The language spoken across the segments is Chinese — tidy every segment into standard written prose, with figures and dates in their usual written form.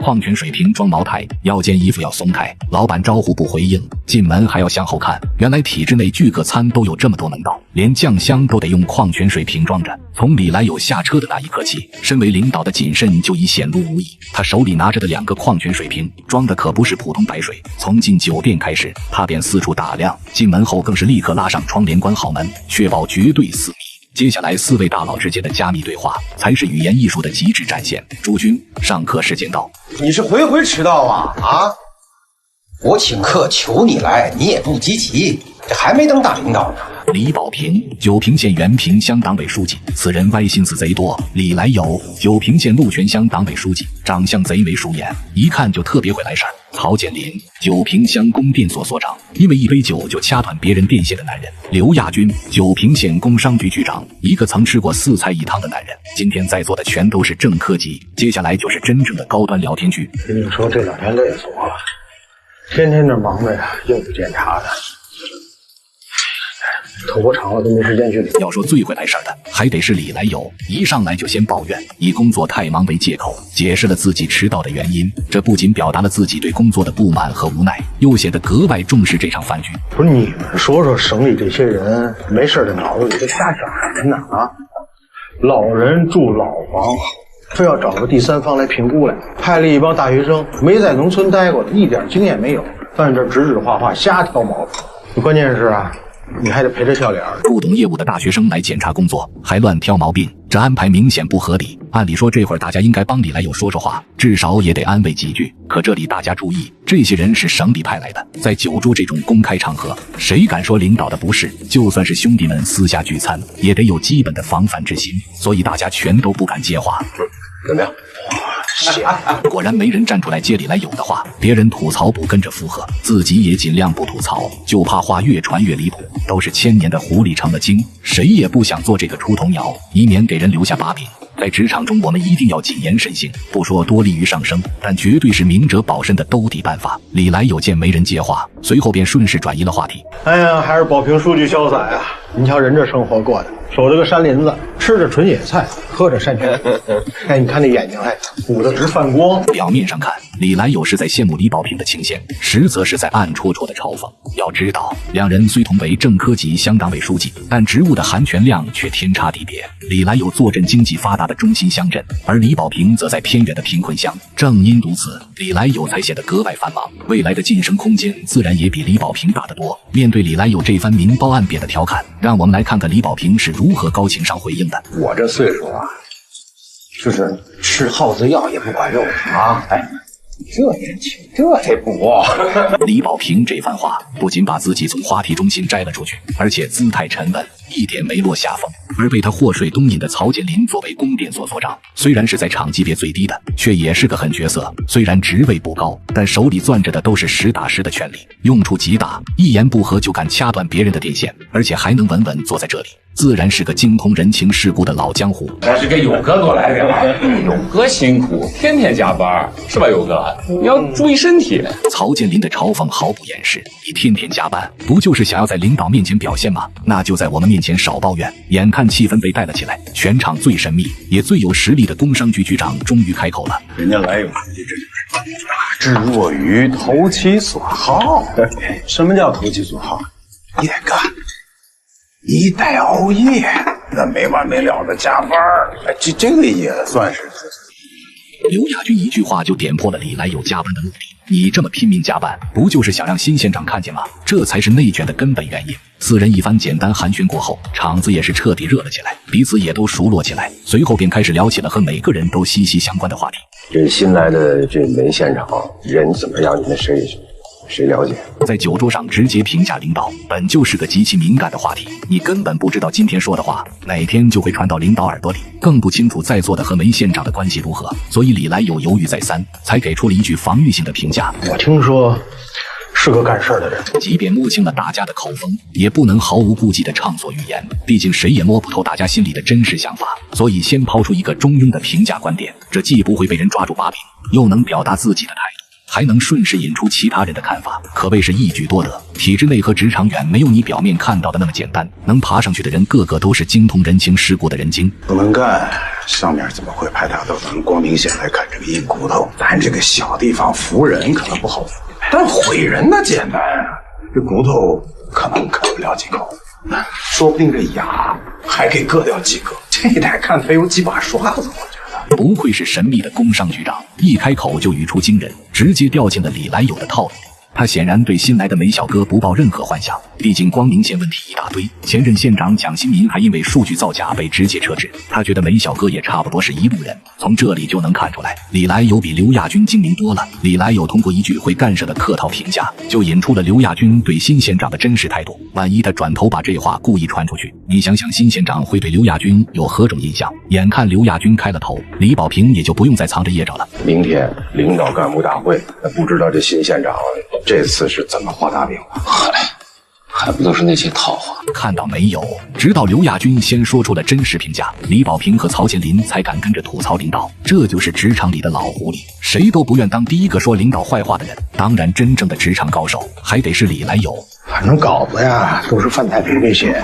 矿泉水瓶装茅台，要件衣服要松开。老板招呼不回应，进门还要向后看。原来体制内聚个餐都有这么多门道，连酱香都得用矿泉水瓶装着。从李来友下车的那一刻起，身为领导的谨慎就已显露无遗。他手里拿着的2个矿泉水瓶，装的可不是普通白水。从进酒店开始，他便四处打量，进门后更是立刻拉上窗帘关好门，确保绝对私密。接下来4位大佬之间的加密对话，才是语言艺术的极致展现。诸君，上课时间到。你是回回迟到啊？啊！我请客求你来，你也不积极，这还没当大领导呢。李保平，九平县原平乡党委书记，此人歪心思贼多。李来友，九平县鹿泉乡党委书记，长相贼眉鼠眼，一看就特别会来事儿。曹建林，九平乡供电所所长，因为一杯酒就掐断别人电线的男人。刘亚军，九平县工商局局长，一个曾吃过4菜1汤的男人。今天在座的全都是正科级，接下来就是真正的高端聊天剧。跟你说，这2天累死我了，天天这忙的呀，应付检查的。头发长了都没时间去理。要说最会来事儿的，还得是李来友，一上来就先抱怨，以工作太忙为借口，解释了自己迟到的原因。这不仅表达了自己对工作的不满和无奈，又显得格外重视这场饭局。不是你们说说，省里这些人没事的脑子里都瞎想什么呢？啊，老人住老房，非要找个第三方来评估来，派了一帮大学生，没在农村待过的，一点经验没有，在这指指画画，瞎挑毛病。关键是啊，你还得陪着笑脸。不懂业务的大学生来检查工作，还乱挑毛病，这安排明显不合理。按理说这会儿大家应该帮李来友说说话，至少也得安慰几句。可这里大家注意，这些人是省里派来的，在酒桌这种公开场合，谁敢说领导的不是？就算是兄弟们私下聚餐，也得有基本的防范之心。所以大家全都不敢接话。怎么样？果然没人站出来接李来友的话，别人吐槽不跟着附和，自己也尽量不吐槽，就怕话越传越离谱。都是1000年的狐狸成了精，谁也不想做这个出头鸟，以免给人留下把柄。在职场中，我们一定要谨言慎行，不说多利于上升，但绝对是明哲保身的兜底办法。李来友见没人接话，随后便顺势转移了话题。哎呀，还是保平书记潇洒呀！你瞧人这生活过的，守着个山林子，吃着纯野菜，喝着山泉。哎，你看那眼睛，哎，鼓得直泛光。表面上看，李来友是在羡慕李保平的清闲，实则是在暗戳戳的嘲讽。要知道，2人虽同为正科级乡党委书记，但职务的含权量却天差地别。李来友坐镇经济发达的中心乡镇，而李保平则在偏远的贫困乡。正因如此，李来友才显得格外繁忙，未来的晋升空间自然也比李保平大得多。面对李来友这番明褒暗贬的调侃，让我们来看看李保平是如何高情商回应的。我这岁数啊，就是吃耗子药也不管用啊！哎，这年轻，这得补。李保平这番话不仅把自己从话题中心摘了出去，而且姿态沉稳，一点没落下风。而被他祸水东引的曹建林作为供电所所长，虽然是在厂级别最低的，却也是个狠角色。虽然职位不高，但手里攥着的都是实打实的权力，用处极大，一言不合就敢掐断别人的电线，而且还能稳稳坐在这里，自然是个精通人情世故的老江湖。还是给勇哥多来点吧，勇哥辛苦，天天加班，是吧，勇哥？你要注意身体。曹建林的嘲讽毫不掩饰，你天天加班，不就是想要在领导面前表现吗？那就在我们面前少抱怨。眼看气氛被带了起来，全场最神秘也最有实力的工商局局长终于开口了。人家来有书记，这就是大智若愚，投其所好。什么叫投其所好？你得干，你得熬夜，那没完没了的加班，这个也算是。刘亚军一句话就点破了李来友加班的目的。你这么拼命加班，不就是想让新县长看见吗？这才是内卷的根本原因。4人一番简单寒暄过后，场子也是彻底热了起来，彼此也都熟络起来，随后便开始聊起了和每个人都息息相关的话题。这新来的这梅县长人怎么样？你们谁了解？在酒桌上直接评价领导，本就是个极其敏感的话题，你根本不知道今天说的话哪天就会传到领导耳朵里，更不清楚在座的和梅县长的关系如何，所以李来友犹豫再三，才给出了一句防御性的评价。我听说是个干事的人。即便摸清了大家的口风，也不能毫无顾忌地畅所欲言，毕竟谁也摸不透大家心里的真实想法，所以先抛出一个中庸的评价观点，这既不会被人抓住把柄，又能表达自己的态度。还能顺势引出其他人的看法，可谓是一举多得。体制内和职场远没有你表面看到的那么简单，能爬上去的人个个都是精通人情世故的人精。不能干，上面怎么会派大刀咱光明县来砍这个硬骨头？咱这个小地方扶人可能不好扶，但毁人那简单啊！这骨头可能啃不了几口，说不定这牙还给割掉几个。这得看他有几把刷子，我觉得。不愧是神秘的工商局长，一开口就语出惊人，直接掉进了李来友的套路。他显然对新来的梅小哥不抱任何幻想，毕竟光明县问题一大堆，前任县长蒋新民还因为数据造假被直接撤职。他觉得梅小哥也差不多是一路人，从这里就能看出来，李来友比刘亚军精明多了。李来友通过一句会干事的客套评价，就引出了刘亚军对新县长的真实态度。万一他转头把这话故意传出去，你想想新县长会对刘亚军有何种印象？眼看刘亚军开了头，李保平也就不用再藏着掖着了。明天领导干部大会，不知道这新县长这次是怎么画大饼的？还不都是那些套话？看到没有？直到刘亚军先说出了真实评价，李保平和曹建林才敢跟着吐槽领导。这就是职场里的老狐狸，谁都不愿当第一个说领导坏话的人。当然，真正的职场高手还得是李来友。反正稿子呀都是范太平给写，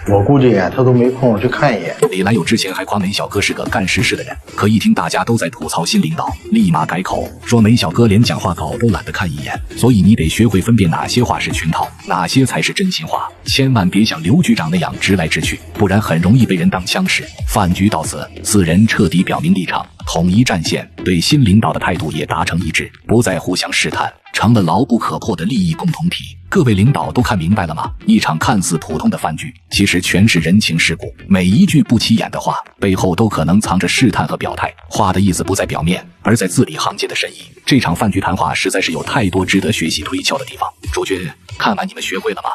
我估计他都没空去看一眼。李来友之前还夸梅小哥是个干实事的人，可一听大家都在吐槽新领导，立马改口说梅小哥连讲话稿都懒得看一眼。所以你得学会分辨哪些话是群套，哪些才是真心话，千万别像刘局长那样直来直去，不然很容易被人当枪使。饭局到此，四人彻底表明立场，统一战线，对新领导的态度也达成一致，不再互相试探，成了牢不可破的利益共同体。各位领导都看明白了吗？一场看似普通的饭局，其实全是人情世故，每一句不起眼的话，背后都可能藏着试探和表态。话的意思不在表面，而在字里行间的深意。这场饭局谈话实在是有太多值得学习推敲的地方。主君，看完你们学会了吗？